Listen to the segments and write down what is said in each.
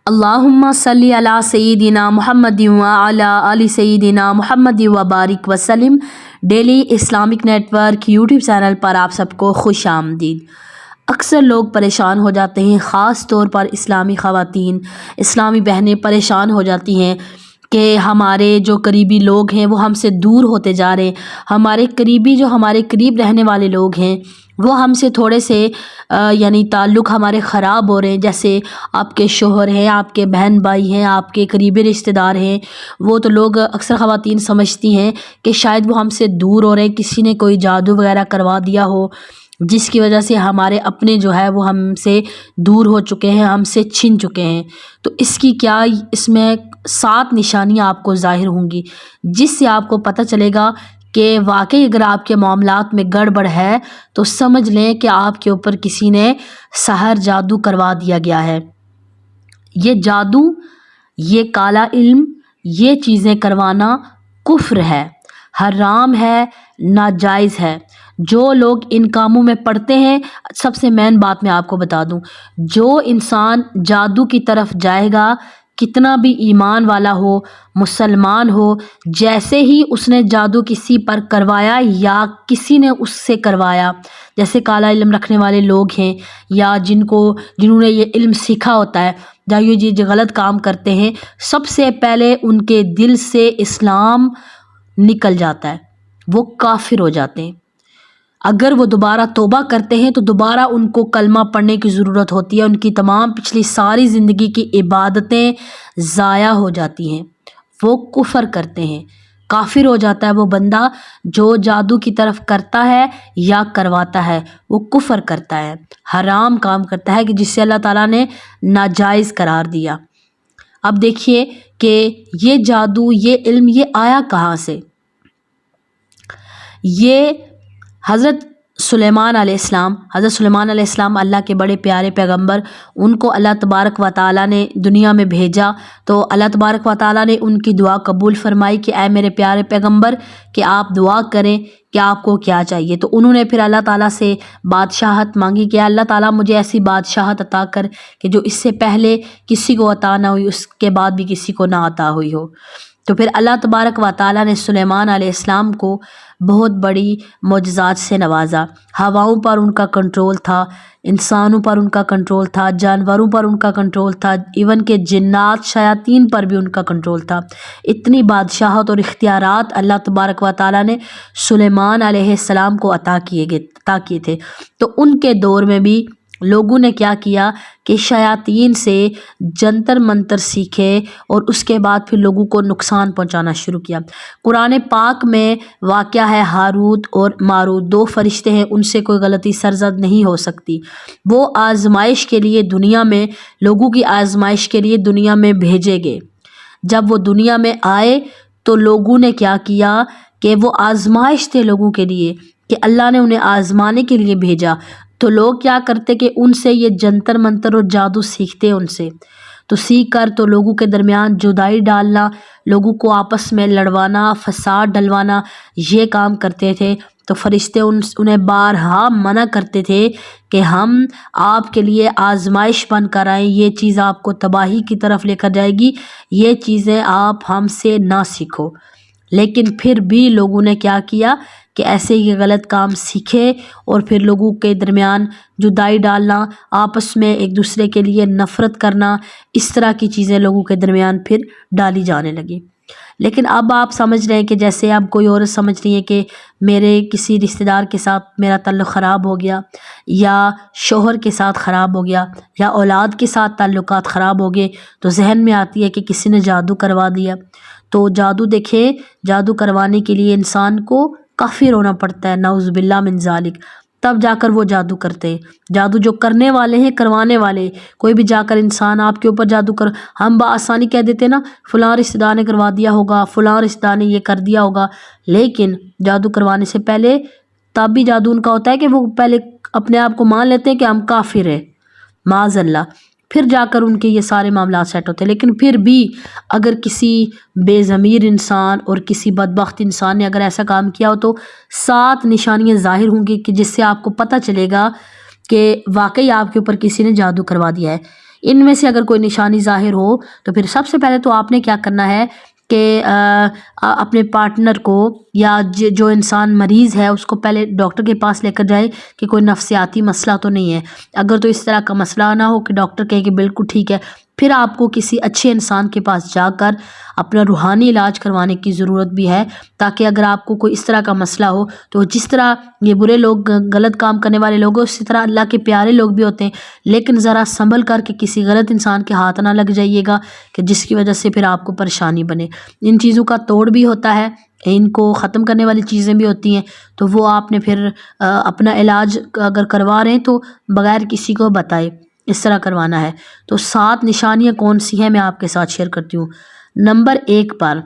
اللہم صلی علی سیدنا محمد وعلی آل سیدنا محمد وبارک وسلم۔ Daily Islamic network YouTube channel پر آپ سب کو خوش آمدید۔ اکثر لوگ پریشان ہو جاتے ہیں، خاص طور پر اسلامی خواتین، اسلامی بہنیں پریشان ہو جاتی ہیں کہ ہمارے جو قریبی لوگ ہیں وہ ہم سے دور ہوتے جا رہے ہیں، ہمارے قریب رہنے والے لوگ ہیں وہ ہم سے تھوڑے سے تعلق ہمارے خراب ہو رہے ہیں، جیسے آپ کے شوہر ہیں، آپ کے بہن بھائی ہیں، آپ کے قریبی رشتہ دار ہیں، وہ تو لوگ اکثر خواتین سمجھتی ہیں کہ شاید وہ ہم سے دور ہو رہے ہیں، کسی نے کوئی جادو وغیرہ کروا دیا ہو جس کی وجہ سے ہمارے اپنے جو ہے وہ ہم سے دور ہو چکے ہیں، ہم سے چھن چکے ہیں۔ تو اس میں 7 نشانیاں آپ کو ظاہر ہوں گی جس سے آپ کو پتہ چلے گا کہ واقعی اگر آپ کے معاملات میں گڑبڑ ہے تو سمجھ لیں کہ آپ کے اوپر کسی نے سحر جادو کروا دیا گیا ہے۔ یہ جادو، یہ کالا علم، یہ چیزیں کروانا کفر ہے، حرام ہے، ناجائز ہے۔ جو لوگ ان کاموں میں پڑتے ہیں، سب سے مین بات میں آپ کو بتا دوں، جو انسان جادو کی طرف جائے گا، کتنا بھی ایمان والا ہو، مسلمان ہو، جیسے ہی اس نے جادو کسی پر کروایا یا کسی نے اس سے کروایا، جیسے کالا علم رکھنے والے لوگ ہیں یا جنہوں نے یہ علم سیکھا ہوتا ہے یا یہ جو غلط کام کرتے ہیں، سب سے پہلے ان کے دل سے اسلام نکل جاتا ہے، وہ کافر ہو جاتے ہیں۔ اگر وہ دوبارہ توبہ کرتے ہیں تو دوبارہ ان کو کلمہ پڑھنے کی ضرورت ہوتی ہے، ان کی تمام پچھلی ساری زندگی کی عبادتیں ضائع ہو جاتی ہیں، وہ کفر کرتے ہیں، کافر ہو جاتا ہے وہ بندہ جو جادو کی طرف کرتا ہے یا کرواتا ہے، وہ کفر کرتا ہے، حرام کام کرتا ہے کہ جس سے اللہ تعالیٰ نے ناجائز قرار دیا۔ اب دیکھیے کہ یہ جادو، یہ علم، یہ آیا کہاں سے؟ یہ حضرت سلیمان علیہ السلام اللہ کے بڑے پیارے پیغمبر، ان کو اللہ تبارک و تعالیٰ نے دنیا میں بھیجا تو اللہ تبارک و تعالیٰ نے ان کی دعا قبول فرمائی کہ اے میرے پیارے پیغمبر کہ آپ دعا کریں کہ آپ کو کیا چاہیے۔ تو انہوں نے پھر اللہ تعالیٰ سے بادشاہت مانگی کہ اللہ تعالیٰ مجھے ایسی بادشاہت عطا کر کہ جو اس سے پہلے کسی کو عطا نہ ہوئی، اس کے بعد بھی کسی کو نہ عطا ہوئی ہو۔ تو پھر اللہ تبارک و تعالیٰ نے سلیمان علیہ السلام کو بہت بڑی معجزات سے نوازا۔ ہواؤں پر ان کا کنٹرول تھا، انسانوں پر ان کا کنٹرول تھا، جانوروں پر ان کا کنٹرول تھا، ایون کہ جنات، شیاطین پر بھی ان کا کنٹرول تھا۔ اتنی بادشاہت اور اختیارات اللہ تبارک و تعالیٰ نے سلیمان علیہ السلام کو عطا کیے تھے۔ تو ان کے دور میں بھی لوگوں نے کیا کیا کہ شیاطین سے جنتر منتر سیکھے اور اس کے بعد پھر لوگوں کو نقصان پہنچانا شروع کیا۔ قرآن پاک میں واقعہ ہے ہاروت اور ماروت، 2 فرشتے ہیں، ان سے کوئی غلطی سرزد نہیں ہو سکتی۔ وہ آزمائش کے لیے دنیا میں، لوگوں کی آزمائش کے لیے دنیا میں بھیجے گئے۔ جب وہ دنیا میں آئے تو لوگوں نے کیا کیا کہ وہ آزمائش تھے لوگوں کے لیے، کہ اللہ نے انہیں آزمانے کے لیے بھیجا۔ تو لوگ کیا کرتے کہ ان سے یہ جنتر منتر اور جادو سیکھتے، ان سے تو سیکھ کر تو لوگوں کے درمیان جدائی ڈالنا، لوگوں کو آپس میں لڑوانا، فساد ڈلوانا، یہ کام کرتے تھے۔ تو فرشتے انہیں بارہا منع کرتے تھے کہ ہم آپ کے لیے آزمائش بن کر آئیں، یہ چیز آپ کو تباہی کی طرف لے کر جائے گی، یہ چیزیں آپ ہم سے نہ سیکھو۔ لیکن پھر بھی لوگوں نے کیا کیا کہ ایسے ہی غلط کام سیکھے اور پھر لوگوں کے درمیان جدائی ڈالنا، آپس میں ایک دوسرے کے لیے نفرت کرنا، اس طرح کی چیزیں لوگوں کے درمیان پھر ڈالی جانے لگی۔ لیکن اب آپ سمجھ رہے ہیں کہ جیسے اب کوئی عورت سمجھ رہی ہے کہ میرے کسی رشتہ دار کے ساتھ میرا تعلق خراب ہو گیا، یا شوہر کے ساتھ خراب ہو گیا، یا اولاد کے ساتھ تعلقات خراب ہو گئے، تو ذہن میں آتی ہے کہ کسی نے جادو کروا دیا۔ تو جادو دیکھیں، جادو کروانے کے لیے انسان کو کافر ہونا پڑتا ہے، نعوذ باللہ من ذالک، تب جا کر وہ جادو کرتے ہیں۔ جادو جو کرنے والے ہیں، کروانے والے، کوئی بھی جا کر انسان آپ کے اوپر جادو ہم بآسانی کہہ دیتے نا فلاں رشتہ دار نے کروا دیا ہوگا، فلاں رشتہ دار نے یہ کر دیا ہوگا، لیکن جادو کروانے سے پہلے تب بھی جادو ان کا ہوتا ہے کہ وہ پہلے اپنے آپ کو مان لیتے ہیں کہ ہم کافر ہیں، معاذ اللہ، پھر جا کر ان کے یہ سارے معاملات سیٹ ہوتے ہیں۔ لیکن پھر بھی اگر کسی بے ضمیر انسان اور کسی بدبخت انسان نے اگر ایسا کام کیا ہو تو 7 نشانیاں ظاہر ہوں گی کہ جس سے آپ کو پتہ چلے گا کہ واقعی آپ کے اوپر کسی نے جادو کروا دیا ہے۔ ان میں سے اگر کوئی نشانی ظاہر ہو تو پھر سب سے پہلے تو آپ نے کیا کرنا ہے کہ اپنے پارٹنر کو یا جو انسان مریض ہے اس کو پہلے ڈاکٹر کے پاس لے کر جائے کہ کوئی نفسیاتی مسئلہ تو نہیں ہے۔ اگر تو اس طرح کا مسئلہ نہ ہو کہ ڈاکٹر کہے کہ بالکل ٹھیک ہے، پھر آپ کو کسی اچھے انسان کے پاس جا کر اپنا روحانی علاج کروانے کی ضرورت بھی ہے، تاکہ اگر آپ کو کوئی اس طرح کا مسئلہ ہو تو جس طرح یہ برے لوگ غلط کام کرنے والے لوگ ہیں اسی طرح اللہ کے پیارے لوگ بھی ہوتے ہیں، لیکن ذرا سنبھل کر کے کسی غلط انسان کے ہاتھ نہ لگ جائیے گا کہ جس کی وجہ سے پھر آپ کو پریشانی بنے۔ ان چیزوں کا توڑ بھی ہوتا ہے، ان کو ختم کرنے والی چیزیں بھی ہوتی ہیں، تو وہ آپ نے پھر اپنا علاج اگر کروا رہے ہیں تو بغیر کسی کو بتائے اس طرح کروانا ہے۔ تو 7 نشانیاں کون سی ہیں میں آپ کے ساتھ شیئر کرتی ہوں۔ نمبر 1 پر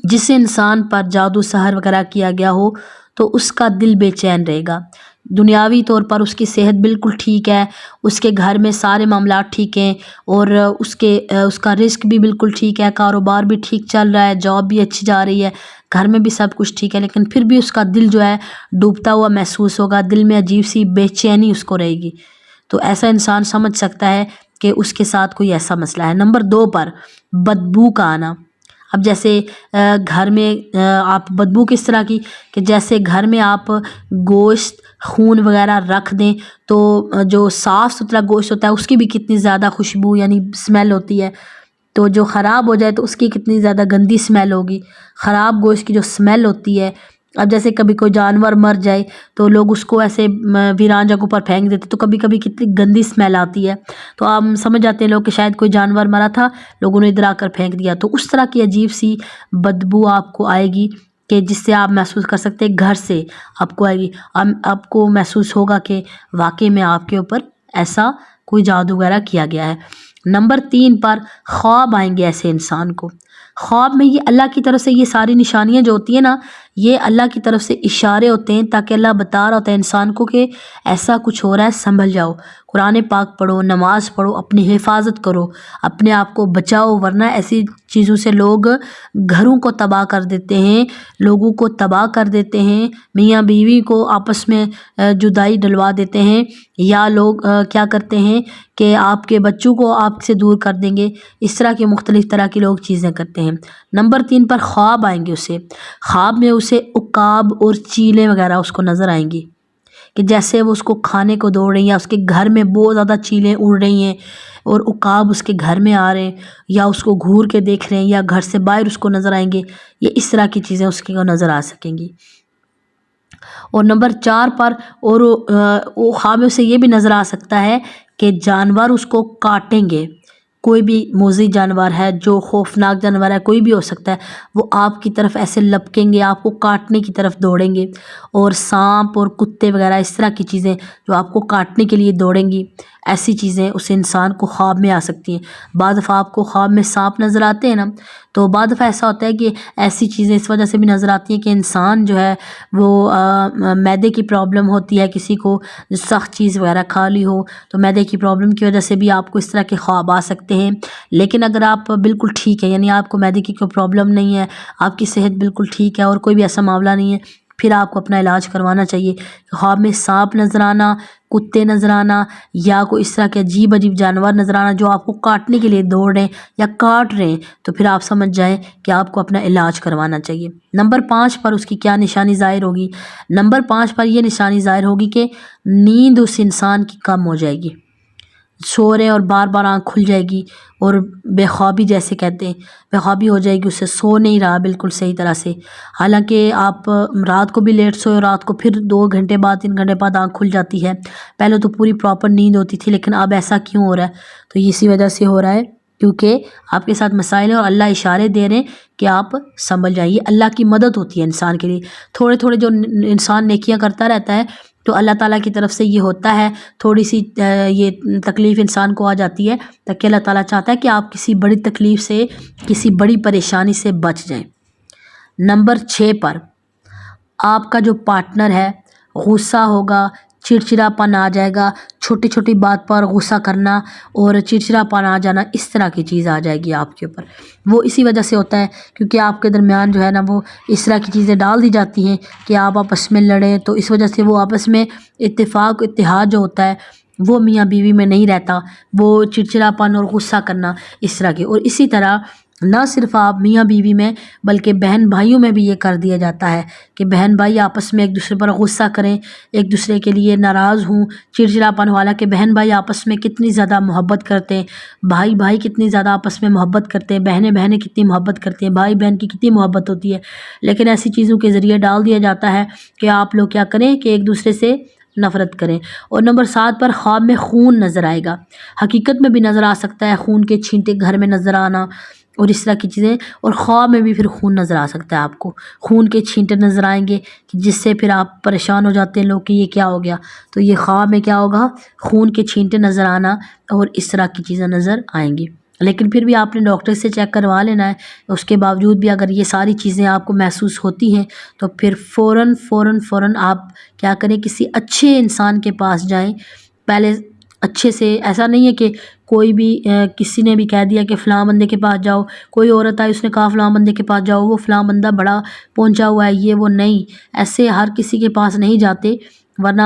جس انسان پر جادو سحر وغیرہ کیا گیا ہو تو اس کا دل بے چین رہے گا، دنیاوی طور پر اس کی صحت بالکل ٹھیک ہے، اس کے گھر میں سارے معاملات ٹھیک ہیں، اور اس کا رزق بھی بالکل ٹھیک ہے، کاروبار بھی ٹھیک چل رہا ہے، جاب بھی اچھی جا رہی ہے، گھر میں بھی سب کچھ ٹھیک ہے، لیکن پھر بھی اس کا دل جو ہے ڈوبتا ہوا محسوس ہوگا، دل میں عجیب سی بے چینی اس کو رہے گی۔ تو ایسا انسان سمجھ سکتا ہے کہ اس کے ساتھ کوئی ایسا مسئلہ ہے۔ نمبر 2 پر بدبو کا آنا۔ اب جیسے گھر میں آپ بدبو کس طرح کی کہ جیسے گھر میں آپ گوشت خون وغیرہ رکھ دیں تو جو صاف ستھرا گوشت ہوتا ہے اس کی بھی کتنی زیادہ خوشبو یعنی اسمیل ہوتی ہے، تو جو خراب ہو جائے تو اس کی کتنی زیادہ گندی اسمیل ہوگی، خراب گوشت کی جو اسمیل ہوتی ہے۔ اب جیسے کبھی کوئی جانور مر جائے تو لوگ اس کو ایسے ویران جگہوں پر پھینک دیتے تو کبھی کبھی کتنی گندی اسمیل آتی ہے، تو آپ سمجھ جاتے ہیں لوگ کہ شاید کوئی جانور مرا تھا، لوگوں نے ادھر آ کر پھینک دیا، تو اس طرح کی عجیب سی بدبو آپ کو آئے گی کہ جس سے آپ محسوس کر سکتے ہیں گھر سے آپ کو آئے گی، آپ کو محسوس ہوگا کہ واقعی میں آپ کے اوپر ایسا کوئی جادو وغیرہ کیا گیا ہے۔ نمبر 3 پر خواب آئیں گے ایسے انسان کو۔ خواب میں یہ اللہ کی طرف سے یہ ساری نشانیاں جو ہوتی ہیں نا، یہ اللہ کی طرف سے اشارے ہوتے ہیں تاکہ اللہ بتا رہا ہوتا ہے انسان کو کہ ایسا کچھ ہو رہا ہے، سنبھل جاؤ، قرآن پاک پڑھو، نماز پڑھو، اپنی حفاظت کرو، اپنے آپ کو بچاؤ، ورنہ ایسی چیزوں سے لوگ گھروں کو تباہ کر دیتے ہیں، لوگوں کو تباہ کر دیتے ہیں، میاں بیوی کو آپس میں جدائی ڈلوا دیتے ہیں، یا لوگ کیا کرتے ہیں کہ آپ کے بچوں کو آپ سے دور کر دیں گے، اس طرح کے مختلف طرح کی لوگ چیزیں کرتے ہیں۔ نمبر 3 پر خواب آئیں گے اسے، خواب میں اسے عقاب اور چیلیں وغیرہ اس کو نظر آئیں گی کہ جیسے وہ اس کو کھانے کو دوڑ رہی ہیں، یا اس کے گھر میں بہت زیادہ چیلیں اڑ رہی ہیں اور عقاب اس کے گھر میں آ رہے ہیں، یا اس کو گھور کے دیکھ رہے ہیں، یا گھر سے باہر اس کو نظر آئیں گے، یہ اس طرح کی چیزیں اس کو نظر آ سکیں گی۔ اور نمبر 4 پر اور خواب میں اسے یہ بھی نظر آ سکتا ہے کہ جانور اس کو کاٹیں گے، کوئی بھی موذی جانور ہے، جو خوفناک جانور ہے، کوئی بھی ہو سکتا ہے، وہ آپ کی طرف ایسے لپکیں گے، آپ کو کاٹنے کی طرف دوڑیں گے، اور سانپ اور کتے وغیرہ اس طرح کی چیزیں جو آپ کو کاٹنے کے لیے دوڑیں گی، ایسی چیزیں اس انسان کو خواب میں آ سکتی ہیں۔ بعض دفعہ آپ کو خواب میں سانپ نظر آتے ہیں نا، تو بعض دفعہ ایسا ہوتا ہے کہ ایسی چیزیں اس وجہ سے بھی نظر آتی ہیں کہ انسان جو ہے وہ معدے کی پرابلم ہوتی ہے، کسی کو سخت چیز وغیرہ کھا لی ہو تو معدے کی پرابلم کی وجہ سے بھی آپ کو اس طرح کے خواب آ سکتے ہیں۔ لیکن اگر آپ بالکل ٹھیک ہے، یعنی آپ کو معدے کی کوئی پرابلم نہیں ہے، آپ کی صحت بالکل ٹھیک ہے اور کوئی بھی ایسا معاملہ نہیں ہے، پھر آپ کو اپنا علاج کروانا چاہیے۔ خواب میں سانپ نظر آنا، کتے نظر آنا، یا کوئی اس طرح کے عجیب عجیب جانور نظر آنا جو آپ کو کاٹنے کے لیے دوڑ رہے ہیں یا کاٹ رہے ہیں، تو پھر آپ سمجھ جائیں کہ آپ کو اپنا علاج کروانا چاہیے۔ نمبر 5 پر اس کی کیا نشانی ظاہر ہوگی؟ نمبر 5 پر یہ نشانی ظاہر ہوگی کہ نیند اس انسان کی کم ہو جائے گی، سو رہے اور بار بار آنکھ کھل جائے گی، اور بے خوابی جیسے کہتے ہیں، بے خوابی ہو جائے گی، اسے سو نہیں رہا بالکل صحیح طرح سے، حالانکہ آپ رات کو بھی لیٹ سوئے اور رات کو پھر 2 گھنٹے بعد 3 گھنٹے بعد آنکھ کھل جاتی ہے، پہلے تو پوری پراپر نیند ہوتی تھی، لیکن اب ایسا کیوں ہو رہا ہے؟ تو اسی وجہ سے ہو رہا ہے کیونکہ آپ کے ساتھ مسائل ہیں اور اللہ اشارے دے رہے ہیں کہ آپ سنبھل جائیے۔ اللہ کی مدد ہوتی ہے انسان کے لیے، تھوڑے تھوڑے جو انسان نیکیاں کرتا رہتا ہے تو اللہ تعالیٰ کی طرف سے یہ ہوتا ہے، تھوڑی سی یہ تکلیف انسان کو آ جاتی ہے تاکہ اللہ تعالیٰ چاہتا ہے کہ آپ کسی بڑی تکلیف سے، کسی بڑی پریشانی سے بچ جائیں۔ نمبر 6 پر آپ کا جو پارٹنر ہے غصہ ہوگا، چڑچڑا پن آ جائے گا، چھوٹی چھوٹی بات پر غصہ کرنا اور چڑچڑا پن آ جانا، اس طرح کی چیز آ جائے گی آپ کے اوپر۔ وہ اسی وجہ سے ہوتا ہے کیونکہ آپ کے درمیان جو ہے نا وہ اس طرح کی چیزیں ڈال دی جاتی ہیں کہ آپ آپس میں لڑیں، تو اس وجہ سے وہ آپس میں اتفاق اتحاد جو ہوتا ہے وہ میاں بیوی میں نہیں رہتا، وہ چڑچڑاپن اور غصہ کرنا اس طرح کے۔ اور اسی طرح نہ صرف آپ میاں بیوی میں بلکہ بہن بھائیوں میں بھی یہ کر دیا جاتا ہے کہ بہن بھائی آپس میں ایک دوسرے پر غصہ کریں، ایک دوسرے کے لیے ناراض ہوں، چڑچڑاپن ہو۔ حالانکہ بہن بھائی آپس میں کتنی زیادہ محبت کرتے ہیں، بھائی بھائی کتنی زیادہ آپس میں محبت کرتے ہیں، بہنیں بہنیں کتنی محبت کرتی ہیں، بھائی بہن کی کتنی محبت ہوتی ہے، لیکن ایسی چیزوں کے ذریعے ڈال دیا جاتا ہے کہ آپ لوگ کیا کریں کہ ایک دوسرے سے نفرت کریں۔ اور نمبر 7 پر خواب میں خون نظر آئے گا، حقیقت میں بھی نظر آ سکتا ہے، خون کے چھینٹے گھر میں نظر آنا اور اس طرح کی چیزیں، اور خواب میں بھی پھر خون نظر آ سکتا ہے، آپ کو خون کے چھینٹے نظر آئیں گے جس سے پھر آپ پریشان ہو جاتے ہیں لوگ کہ یہ کیا ہو گیا، تو یہ خواب میں کیا ہوگا، خون کے چھینٹے نظر آنا اور اس طرح کی چیزیں نظر آئیں گی۔ لیکن پھر بھی آپ نے ڈاکٹر سے چیک کروا لینا ہے، اس کے باوجود بھی اگر یہ ساری چیزیں آپ کو محسوس ہوتی ہیں تو پھر فوراً آپ کیا کریں، کسی اچھے انسان کے پاس جائیں۔ پہلے اچھے سے، ایسا نہیں ہے کہ کوئی بھی کسی نے بھی کہہ دیا کہ فلاں بندے کے پاس جاؤ، کوئی عورت آئی اس نے کہا فلاں بندے کے پاس جاؤ، وہ فلاں بندہ بڑا پہنچا ہوا ہے، یہ وہ نہیں، ایسے ہر کسی کے پاس نہیں جاتے، ورنہ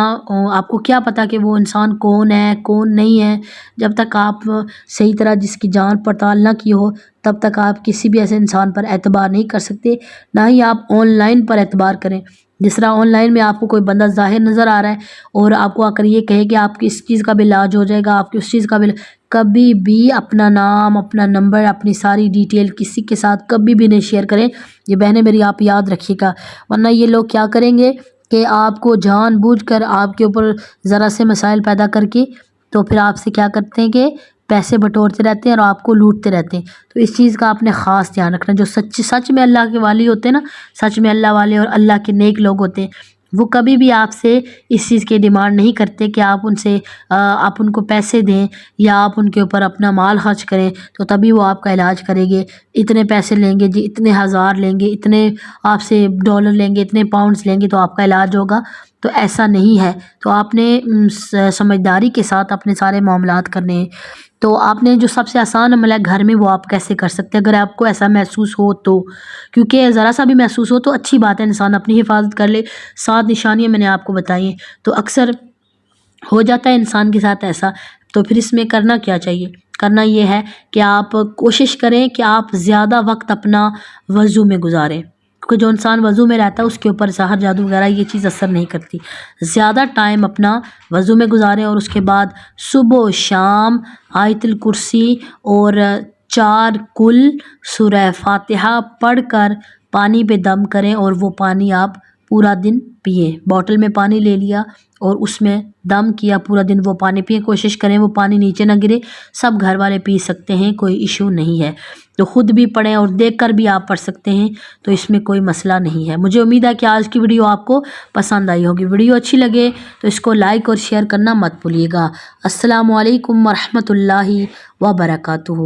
آپ کو کیا پتا کہ وہ انسان کون ہے کون نہیں ہے۔ جب تک آپ صحیح طرح جس کی جانچ پڑتال نہ کی ہو تب تک آپ کسی بھی ایسے انسان پر اعتبار نہیں کر سکتے، نہ ہی آپ آن لائن پر اعتبار کریں۔ جس طرح آن لائن میں آپ کو کوئی بندہ ظاہر نظر آ رہا ہے اور آپ کو آ کر یہ کہے کہ آپ کی اس چیز کا بھی علاج ہو جائے گا، آپ کی اس چیز کا بھی، کبھی بھی اپنا نام، اپنا نمبر، اپنی ساری ڈیٹیل کسی کے ساتھ کبھی بھی نہیں شیئر کریں۔ یہ بہنیں میری آپ یاد رکھیے گا، ورنہ یہ لوگ کیا کریں گے کہ آپ کو جان بوجھ کر آپ کے اوپر ذرا سے مسائل پیدا کر کے تو پھر آپ سے کیا کرتے ہیں کہ پیسے بٹورتے رہتے ہیں اور آپ کو لوٹتے رہتے ہیں۔ تو اس چیز کا آپ نے خاص دھیان رکھنا۔ جو سچ میں اللہ کے والی ہوتے ہیں نا، سچ میں اللہ والے اور اللہ کے نیک لوگ ہوتے ہیں، وہ کبھی بھی آپ سے اس چیز کی ڈیمانڈ نہیں کرتے کہ آپ ان کو پیسے دیں یا آپ ان کے اوپر اپنا مال خرچ کریں تو تبھی وہ آپ کا علاج کریں گے، اتنے پیسے لیں گے جی، اتنے ہزار لیں گے، اتنے آپ سے ڈالر لیں گے، اتنے پاؤنڈز لیں گے تو آپ کا علاج ہوگا۔ تو ایسا نہیں ہے، تو آپ نے سمجھداری کے ساتھ اپنے سارے معاملات کرنے ہیں۔ تو آپ نے جو سب سے آسان عمل ہے گھر میں، وہ آپ کیسے کر سکتے ہیں اگر آپ کو ایسا محسوس ہو تو، کیونکہ ذرا سا بھی محسوس ہو تو اچھی بات ہے، انسان اپنی حفاظت کر لے۔ 7 نشانیاں میں نے آپ کو بتائی ہیں، تو اکثر ہو جاتا ہے انسان کے ساتھ ایسا، تو پھر اس میں کرنا کیا چاہیے؟ کرنا یہ ہے کہ آپ کوشش کریں کہ آپ زیادہ وقت اپنا وضو میں گزاریں، کیونکہ جو انسان وضو میں رہتا ہے اس کے اوپر سحر جادو وغیرہ یہ چیز اثر نہیں کرتی۔ زیادہ ٹائم اپنا وضو میں گزاریں اور اس کے بعد صبح و شام آیت الکرسی اور 4 کل سورہ فاتحہ پڑھ کر پانی پہ دم کریں، اور وہ پانی آپ پورا دن پیئیں۔ بوٹل میں پانی لے لیا اور اس میں دم کیا، پورا دن وہ پانی پئیں، کوشش کریں وہ پانی نیچے نہ گرے، سب گھر والے پی سکتے ہیں، کوئی ایشو نہیں ہے، تو خود بھی پڑھیں اور دیکھ کر بھی آپ پڑھ سکتے ہیں، تو اس میں کوئی مسئلہ نہیں ہے۔ مجھے امید ہے کہ آج کی ویڈیو آپ کو پسند آئی ہوگی۔ ویڈیو اچھی لگے تو اس کو لائک اور شیئر کرنا مت بھولیے گا۔ السلام علیکم ورحمۃ اللہ وبرکاتہ۔